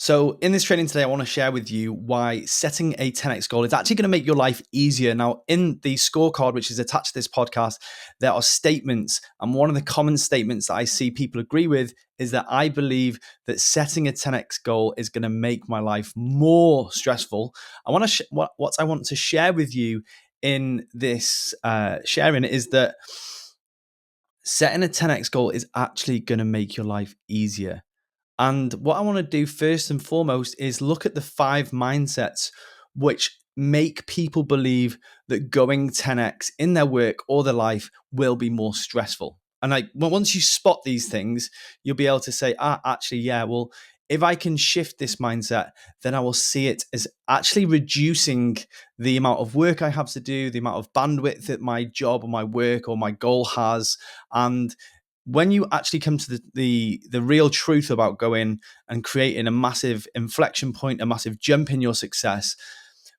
So, in this training today, I want to share with you why setting a 10x goal is actually going to make your life easier. Now, in the scorecard, which is attached to this podcast, there are statements. And one of the common statements that I see people agree with is that I believe that setting a 10x goal is going to make my life more stressful. What I want to share with you in this sharing is that setting a 10x goal is actually going to make your life easier. And what I want to do first and foremost is look at the 5 mindsets which make people believe that going 10x in their work or their life will be more stressful. And once you spot these things, you'll be able to say, actually, yeah, well, if I can shift this mindset, then I will see it as actually reducing the amount of work I have to do, the amount of bandwidth that my job or my work or my goal has. And when you actually come to the real truth about going and creating a massive inflection point, a massive jump in your success,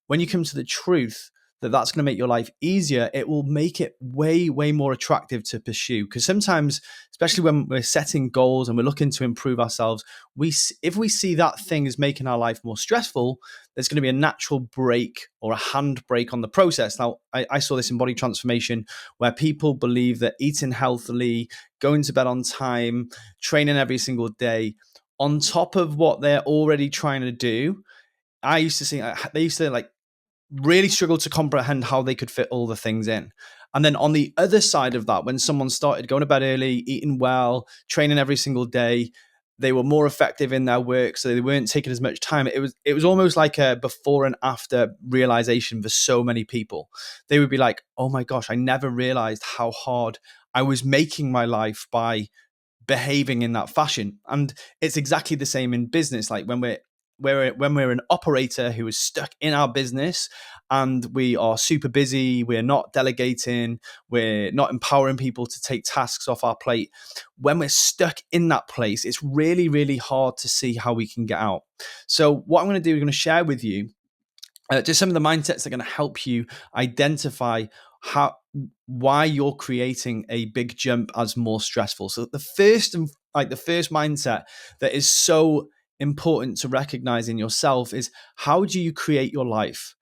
when you come to the truth that that's going to make your life easier, it will make it way, way more attractive to pursue. Because sometimes, especially when we're setting goals and we're looking to improve ourselves, if we see that thing as making our life more stressful, there's going to be a natural break or a handbrake on the process. Now, I saw this in body transformation where people believe that eating healthily, going to bed on time, training every single day, on top of what they're already trying to do. I used to see they used to really struggle to comprehend how they could fit all the things in. And then on the other side of that, when someone started going to bed early, eating well, training every single day, they were more effective in their work, so they weren't taking as much time. It was almost like a before and after realization for so many people. They would be like, "Oh my gosh, I never realized how hard I was making my life by behaving in that fashion." And it's exactly the same in business. Like when we're an operator who is stuck in our business and we are super busy, we're not delegating, we're not empowering people to take tasks off our plate. When we're stuck in that place, it's really, really hard to see how we can get out. So what I'm going to do, I'm going to share with you just some of the mindsets that are going to help you identify why you're creating a big jump as more stressful. So the first mindset that is so important to recognize in yourself is, how do you create your life?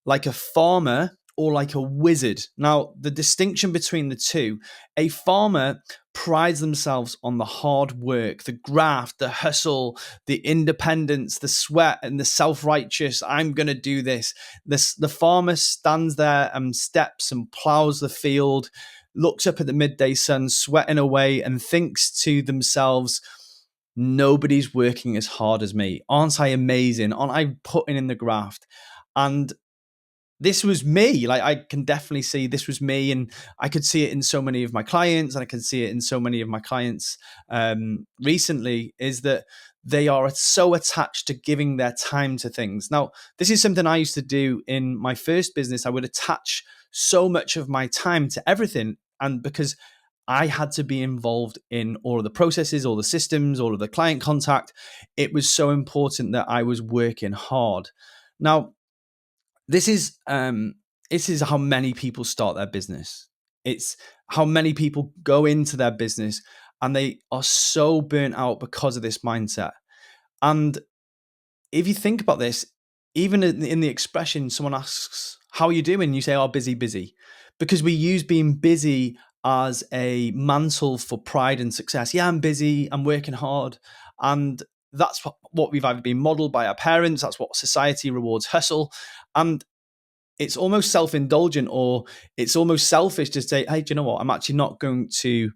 Like a farmer or like a wizard? Now, the distinction between the two: a farmer prides themselves on the hard work, the graft, the hustle, the independence, the sweat, and the self-righteous, I'm going to do this. The farmer stands there and steps and plows the field, looks up at the midday sun, sweating away, and thinks to themselves, nobody's working as hard as me. Aren't I amazing? Aren't I putting in the graft? And this was me. Like, I can definitely see this was me, and I could see it in so many of my clients, and I can see it in so many of my clients recently, is that they are so attached to giving their time to things. Now, this is something I used to do in my first business. I would attach so much of my time to everything, and because I had to be involved in all of the processes, all the systems, all of the client contact, it was so important that I was working hard. Now, this is how many people start their business. It's how many people go into their business and they are so burnt out because of this mindset. And if you think about this, even in the expression, someone asks, "How are you doing?" You say, "Oh, busy, busy," because we use being busy as a mantle for pride and success. Yeah, I'm busy, I'm working hard. And that's what we've either been modeled by our parents, that's what society rewards hustle. And it's almost self-indulgent, or it's almost selfish to say, "Hey, do you know what? I'm actually not going to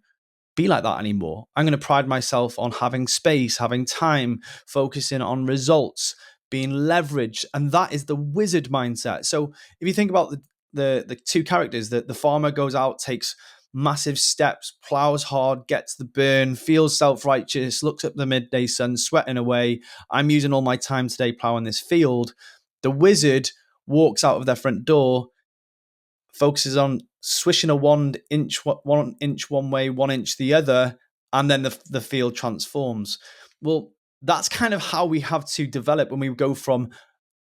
be like that anymore. I'm going to pride myself on having space, having time, focusing on results, being leveraged." And that is the wizard mindset. So if you think about the two characters, that the farmer goes out, takes massive steps, plows hard, gets the burn, feels self-righteous, looks up the midday sun, sweating away. I'm using all my time today plowing this field. The wizard walks out of their front door, focuses on swishing a wand, one inch one way, 1 inch the other, and then the field transforms. Well, that's kind of how we have to develop when we go from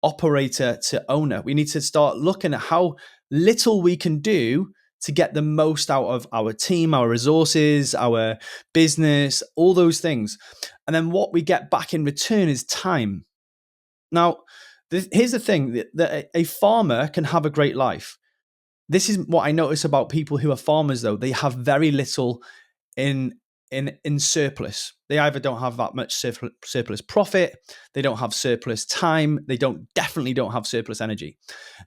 operator to owner. We need to start looking at how little we can do to get the most out of our team, our resources, our business, all those things. And then what we get back in return is time. Now, here's the thing, that a farmer can have a great life. This is what I notice about people who are farmers, though. They have very little in surplus. They either don't have that much surplus profit, they don't have surplus time, they definitely don't have surplus energy.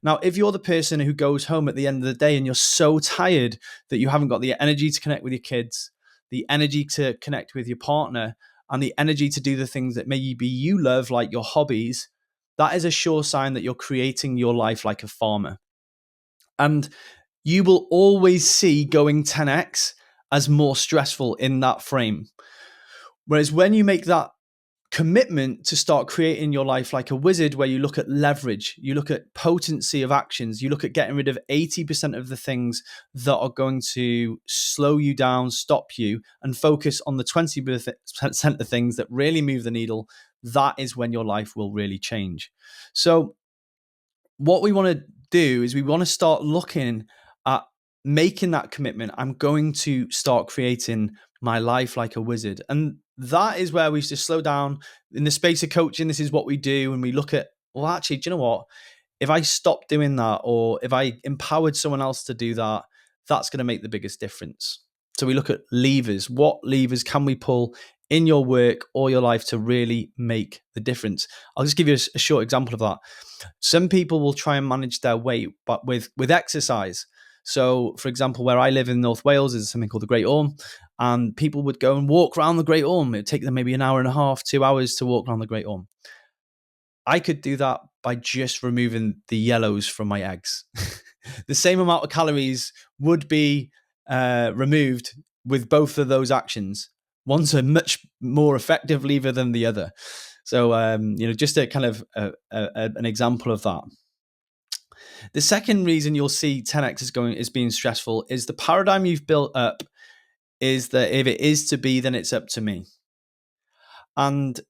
Now, if you're the person who goes home at the end of the day and you're so tired that you haven't got the energy to connect with your kids, the energy to connect with your partner, and the energy to do the things that maybe you love, like your hobbies, that is a sure sign that you're creating your life like a farmer. And you will always see going 10x as more stressful in that frame. Whereas when you make that commitment to start creating your life like a wizard, where you look at leverage, you look at potency of actions, you look at getting rid of 80% of the things that are going to slow you down, stop you, and focus on the 20% of things that really move the needle, that is when your life will really change. So what we want to do is we want to start looking at making that commitment. I'm going to start creating my life like a wizard. And that is where we just slow down. In the space of coaching, this is what we do. And we look at, well, actually, do you know what? If I stop doing that, or if I empowered someone else to do that, that's going to make the biggest difference. So we look at levers. What levers can we pull in your work or your life to really make the difference? I'll just give you a short example of that. Some people will try and manage their weight, but with exercise. So, for example, where I live in North Wales is something called the Great Orme, and people would go and walk around the Great Orme. It would take them maybe an hour and a half, 2 hours to walk around the Great Orme. I could do that by just removing the yellows from my eggs. The same amount of calories would be removed with both of those actions. One's a much more effective lever than the other. So, just a kind of an example of that. The second reason you'll see 10x is being stressful is the paradigm you've built up is that if it is to be, then it's up to me. And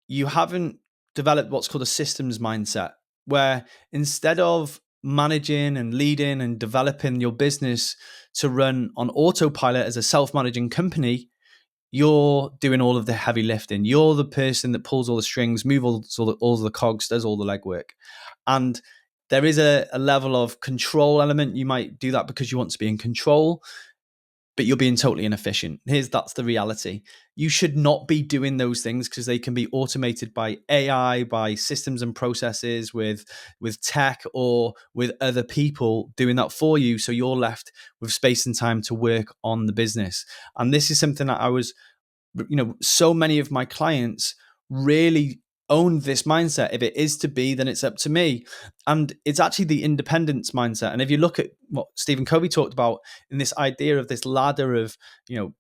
you haven't developed what's called a systems mindset, where instead of managing and leading and developing your business to run on autopilot as a self-managing company, you're doing all of the heavy lifting. You're the person that pulls all the strings, moves all the cogs, does all the legwork. And there is a level of control element. You might do that because you want to be in control, but you're being totally inefficient. That's the reality. You should not be doing those things because they can be automated by AI, by systems and processes, with tech, or with other people doing that for you. So you're left with space and time to work on the business. And this is something that I was, so many of my clients really own this mindset. If it is to be, then it's up to me. And it's actually the independence mindset. And if you look at what Stephen Covey talked about in this idea of this ladder of,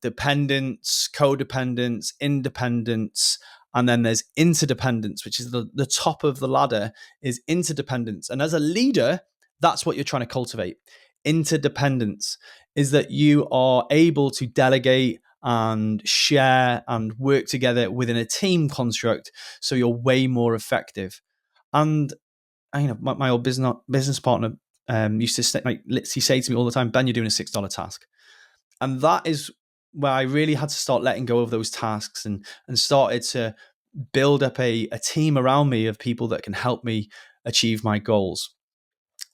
dependence, codependence, independence, and then there's interdependence, which is the top of the ladder is interdependence. And as a leader, that's what you're trying to cultivate. Interdependence is that you are able to delegate and share and work together within a team construct, so you're way more effective. And my old business partner used to say to me all the time, Ben, you're doing a $6 task. And that is where I really had to start letting go of those tasks and started to build up a team around me of people that can help me achieve my goals.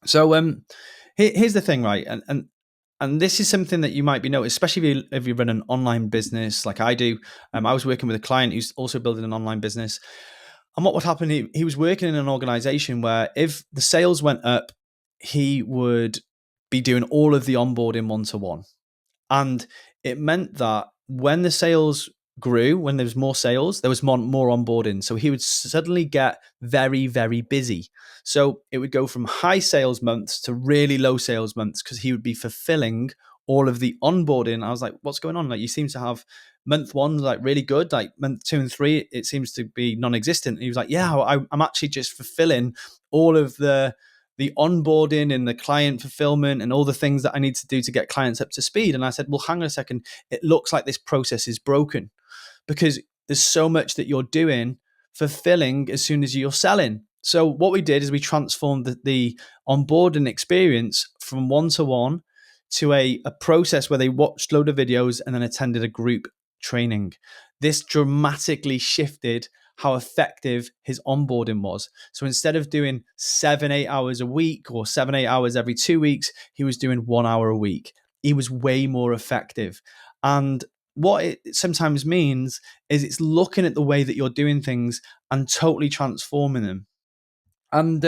So here's the thing, right? And this is something that you might be noticing, especially if you run an online business like I do. I was working with a client who's also building an online business. And what would happen, he was working in an organization where if the sales went up, he would be doing all of the onboarding one-to-one. And it meant that when the sales grew, when there was more sales, there was more onboarding. So he would suddenly get very, very busy. So it would go from high sales months to really low sales months because he would be fulfilling all of the onboarding. I was like, what's going on? Like, you seem to have month one, like really good, like month 2 and 3, it seems to be non-existent. And he was like, yeah, I'm actually just fulfilling all of the onboarding and the client fulfillment and all the things that I need to do to get clients up to speed. And I said, well, hang on a second. It looks like this process is broken because there's so much that you're doing fulfilling as soon as you're selling. So what we did is we transformed the onboarding experience from one-to-one to a process where they watched a load of videos and then attended a group training. This dramatically shifted how effective his onboarding was. So instead of doing 7-8 hours a week or 7-8 hours every 2 weeks, he was doing 1 hour a week. He was way more effective. And what it sometimes means is it's looking at the way that you're doing things and totally transforming them. And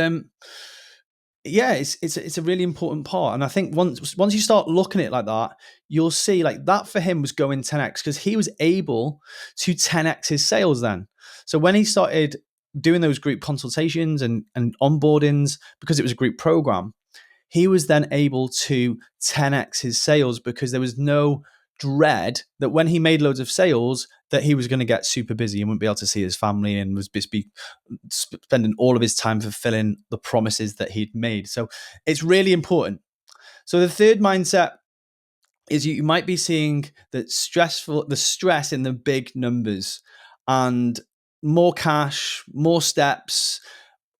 yeah, it's a really important part. And I think once you start looking at it like that, you'll see like that for him was going 10x because he was able to 10x his sales then. So when he started doing those group consultations and onboardings, because it was a group program, he was then able to 10x his sales because there was no dread that when he made loads of sales that he was going to get super busy and wouldn't be able to see his family and was be spending all of his time fulfilling the promises that he'd made. So it's really important. So the third mindset is you might be seeing the stress in the big numbers and more cash, more steps,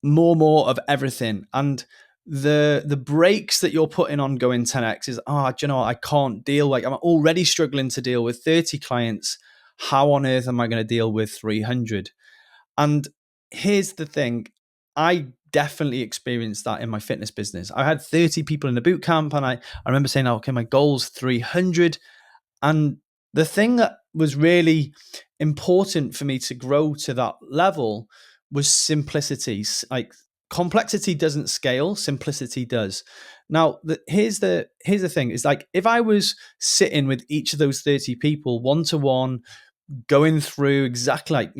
more of everything. And the breaks that you're putting on going 10x is, do you know what? I can't deal. Like I'm already struggling to deal with 30 clients. How on earth am I going to deal with 300? And here's the thing. I definitely experienced that in my fitness business. I had 30 people in the boot camp and I remember saying, okay, my goal's 300. And the thing that was really important for me to grow to that level was simplicity. Like complexity doesn't scale, simplicity does. Now, here's the thing: is like if I was sitting with each of those 30 people one to one, going through exactly like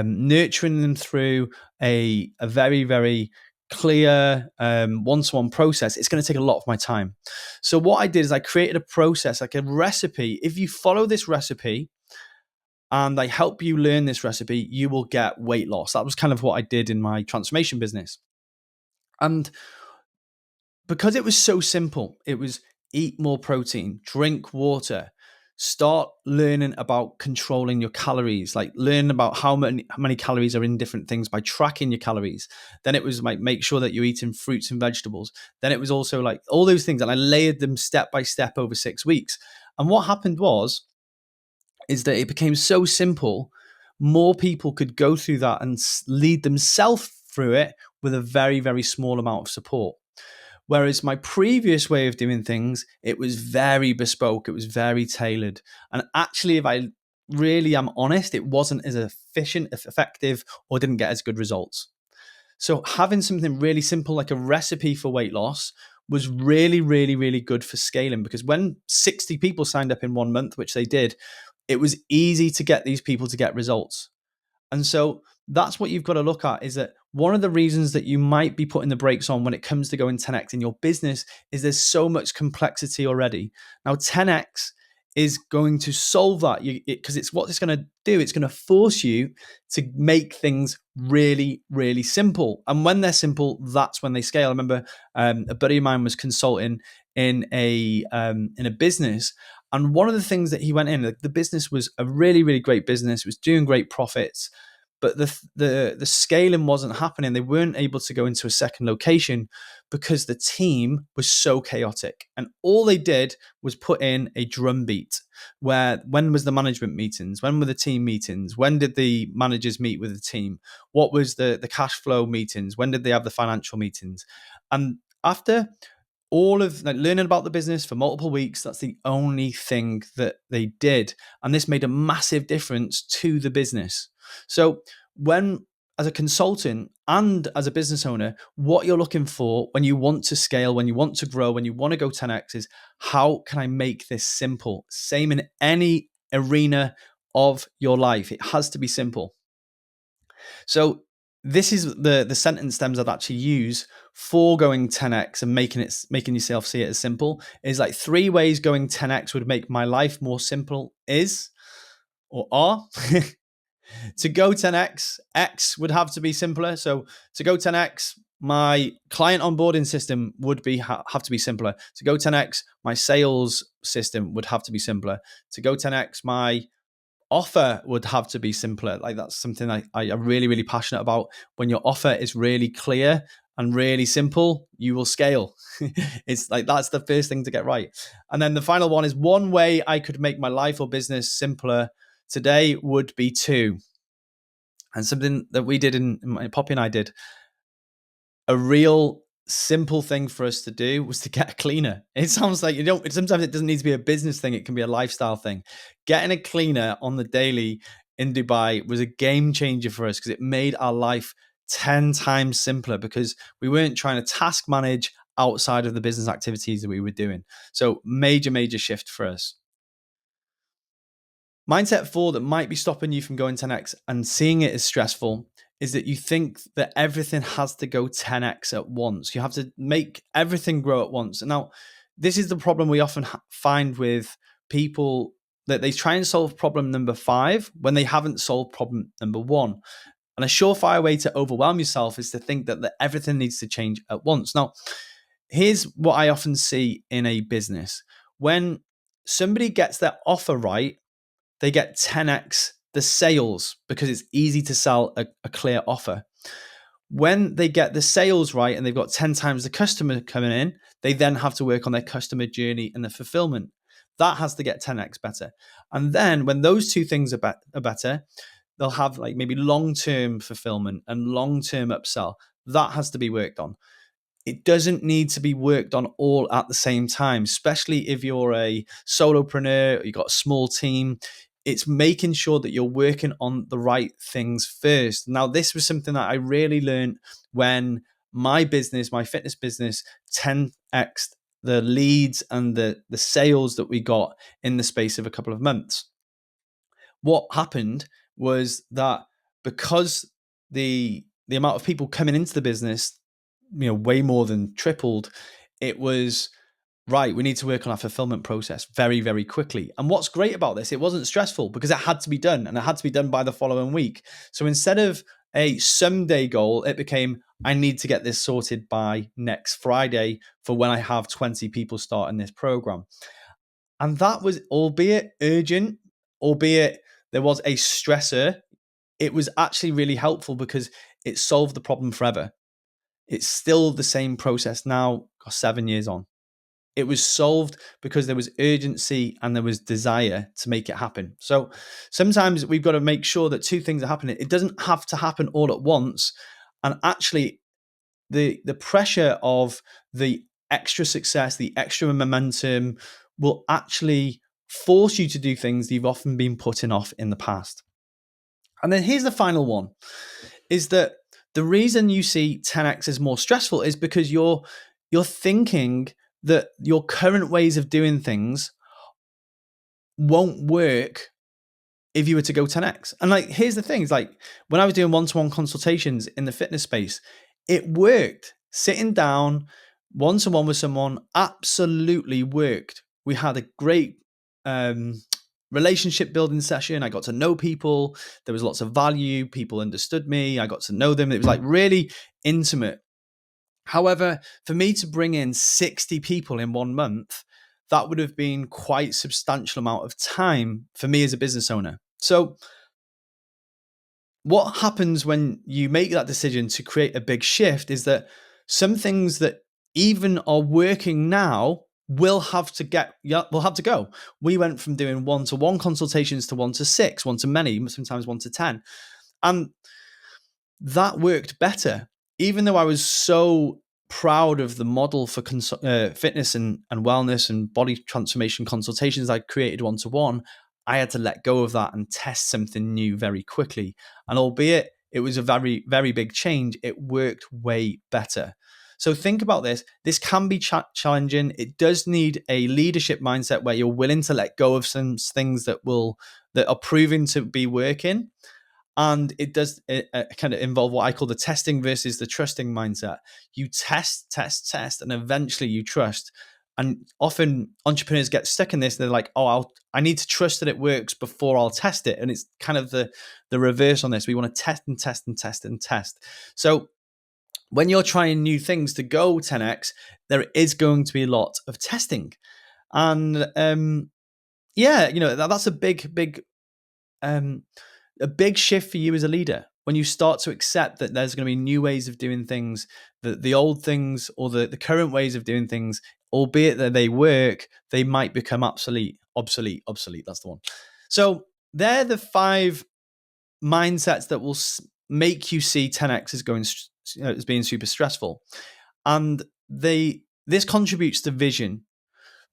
nurturing them through a very very clear one-to-one process, it's going to take a lot of my time. So what I did is I created a process, like a recipe. If you follow this recipe and I help you learn this recipe, you will get weight loss. That was kind of what I did in my transformation business. And because it was so simple, it was eat more protein, drink water, start learning about controlling your calories, like learn about how many calories are in different things by tracking your calories. Then it was like, make sure that you're eating fruits and vegetables. Then it was also like all those things. And I layered them step by step over 6 weeks. And what happened is that it became so simple, more people could go through that and lead themselves through it with a very, very small amount of support. Whereas my previous way of doing things, it was very bespoke, it was very tailored. And actually, if I really am honest, it wasn't as efficient, effective, or didn't get as good results. So having something really simple like a recipe for weight loss was really, really, really good for scaling, because when 60 people signed up in 1 month, which they did, it was easy to get these people to get results. And so that's what you've got to look at, is that one of the reasons that you might be putting the brakes on when it comes to going 10x in your business is there's so much complexity already. Now, 10x is going to solve that, because it's what it's going to do. It's going to force you to make things really, really simple. And when they're simple, that's when they scale. I remember a buddy of mine was consulting in a business. And one of the things that he went in, the business was a really, really great business. It was doing great profits, but the scaling wasn't happening. They weren't able to go into a second location because the team was so chaotic. And all they did was put in a drum beat where, when was the management meetings? When were the team meetings? When did the managers meet with the team? What was the cash flow meetings? When did they have the financial meetings? And after all of like learning about the business for multiple weeks, that's the only thing that they did. And this made a massive difference to the business. So when, as a consultant and as a business owner, what you're looking for when you want to scale, when you want to grow, when you want to go 10x is, how can I make this simple? Same in any arena of your life. It has to be simple. So this is the sentence stems I'd actually use for going 10x and making yourself see it as simple. Is like 3 ways going 10x would make my life more simple is, or are. To go 10x, X would have to be simpler. So to go 10x, my client onboarding system would have to be simpler. To go 10x, my sales system would have to be simpler. To go 10x, my offer would have to be simpler. Like that's something I'm really, really passionate about. When your offer is really clear and really simple, you will scale. It's like that's the first thing to get right. And then the final one is one way I could make my life or business simpler today would be to, and something that we did in Poppy and I did, a real simple thing for us to do was to get a cleaner. It sounds like sometimes it doesn't need to be a business thing. It can be a lifestyle thing. Getting a cleaner on the daily in Dubai was a game changer for us because it made our life 10 times simpler because we weren't trying to task manage outside of the business activities that we were doing. So major shift for us. Mindset 4 that might be stopping you from going 10x and seeing it as stressful is that you think that everything has to go 10x at once. You have to make everything grow at once. And now, this is the problem we often find with people, that they try and solve problem number 5 when they haven't solved problem number 1. And a surefire way to overwhelm yourself is to think that everything needs to change at once. Now, here's what I often see in a business. When somebody gets their offer right, they get 10x the sales because it's easy to sell a clear offer. When they get the sales right and they've got 10 times the customer coming in, they then have to work on their customer journey and the fulfillment. That has to get 10x better. And then when those two things are better, they'll have like maybe long-term fulfillment and long-term upsell. That has to be worked on. It doesn't need to be worked on all at the same time, especially if you're a solopreneur or you've got a small team. It's making sure that you're working on the right things first. Now, this was something that I really learned when my business, my fitness business, 10x the leads and the sales that we got in the space of a couple of months. What happened was that because the amount of people coming into the business, way more than tripled, it was right, we need to work on our fulfillment process very quickly. And what's great about this, it wasn't stressful because it had to be done, and it had to be done by the following week. So instead of a someday goal, it became, I need to get this sorted by next Friday for when I have 20 people starting this program. And that was, albeit urgent, albeit there was a stressor, it was actually really helpful because it solved the problem forever. It's still the same process now, 7 years on. It was solved because there was urgency and there was desire to make it happen. So sometimes we've got to make sure that two things are happening. It doesn't have to happen all at once. And actually, the pressure of the extra success, the extra momentum will actually force you to do things that you've often been putting off in the past. And then here's the final one, is that the reason you see 10x as more stressful is because you're thinking that your current ways of doing things won't work if you were to go 10x. And like, here's the thing, is like when I was doing one-to-one consultations in the fitness space, it worked. Sitting down one-to-one with someone absolutely worked. We had a great relationship building session. I got to know people. There was lots of value. People understood me. I got to know them. It was like really intimate. However, for me to bring in 60 people in 1 month, that would have been quite substantial amount of time for me as a business owner. So what happens when you make that decision to create a big shift is that some things that even are working now will have to go. We went from doing 1-to-1 consultations to 1-to-6, 1-to-many, sometimes 1-to-10. And that worked better. Even though I was so proud of the model for fitness and wellness and body transformation consultations I created 1-to-1, I had to let go of that and test something new very quickly. And albeit it was a very, very big change, it worked way better. So think about this. This can be challenging. It does need a leadership mindset where you're willing to let go of some things that are proving to be working. And it does kind of involve what I call the testing versus the trusting mindset. You test, and eventually you trust. And often entrepreneurs get stuck in this. They're like, oh, I need to trust that it works before I'll test it. And it's kind of the reverse on this. We want to test and test and test and test. So when you're trying new things to go 10x, there is going to be a lot of testing. And that's a big shift for you as a leader. when you start to accept that there's going to be new ways of doing things, that the old things or the current ways of doing things, albeit that they work, they might become obsolete. That's the one. So they're the 5 mindsets that will make you see 10x as being super stressful. And this contributes to vision.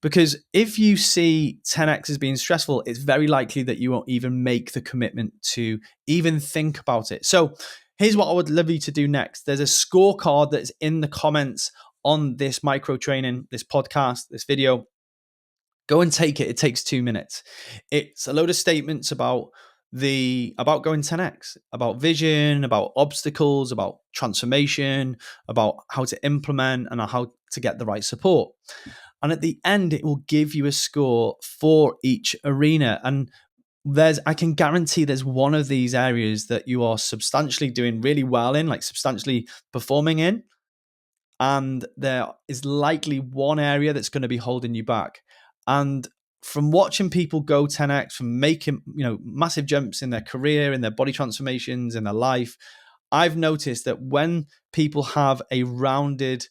Because if you see 10x as being stressful, it's very likely that you won't even make the commitment to even think about it. So here's what I would love you to do next. There's a scorecard that's in the comments on this micro training, this podcast, this video. Go and take it. It takes 2 minutes. It's a load of statements about going 10x, about vision, about obstacles, about transformation, about how to implement and how to get the right support. And at the end, it will give you a score for each arena. And I can guarantee there's one of these areas that you are substantially doing really well in, like substantially performing in. And there is likely one area that's going to be holding you back. And from watching people go 10x, from making massive jumps in their career, in their body transformations, in their life, I've noticed that when people have a rounded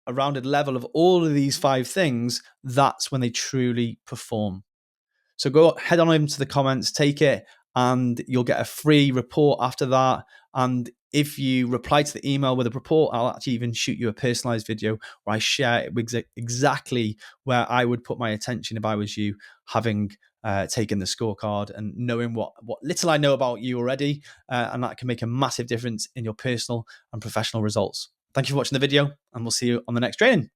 level of all of these 5 things, that's when they truly perform. So head on over to the comments, take it, and you'll get a free report after that. And if you reply to the email with a report, I'll actually even shoot you a personalized video where I share exactly where I would put my attention if I was you, having taken the scorecard and knowing what little I know about you already. And that can make a massive difference in your personal and professional results. Thank you for watching the video, and we'll see you on the next training.